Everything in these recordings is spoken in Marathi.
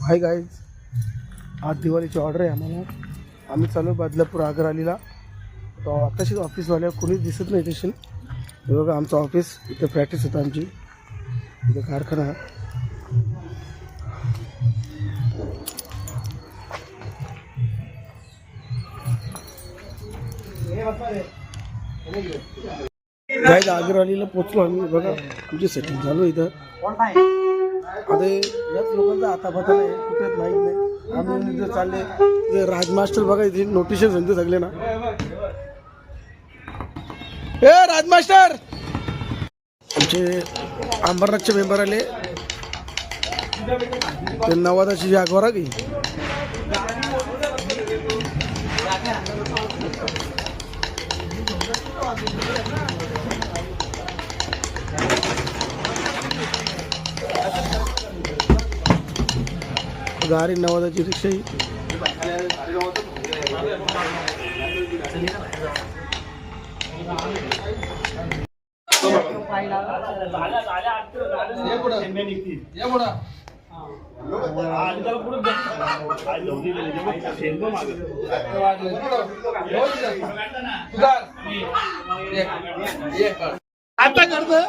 हाय गाईज, आज दिवाळीची ऑर्डर आहे आम्हाला. आम्ही चालू बदलापूर आग्रा आलेला. तो आताशीच ऑफिसवाल्या कोणीच दिसत नाही तशी. हे बघा आमचं ऑफिस, इथे प्रॅक्टिस होतं आमची, इथे कारखाना. गाईज आग्रावालीला पोचलो आम्ही. बघा आमची सेटिंग चालू आहे इथं. आता याच लोकांचा हातापाता नाही, कुठेच माहीत नाही. आम्ही इथं चालले ते राजमास्टर बघा, इथे नोटिशन सांगते सगळे ना. ए राजमास्टर, आमचे अंबरनाथचे मेंबर आले. ते नवादाची जागवारा की गाडी नवादाची रिक्षा ही. आता करतो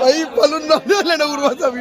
भाई, पलून नव्हते ना उर्वाचा मी.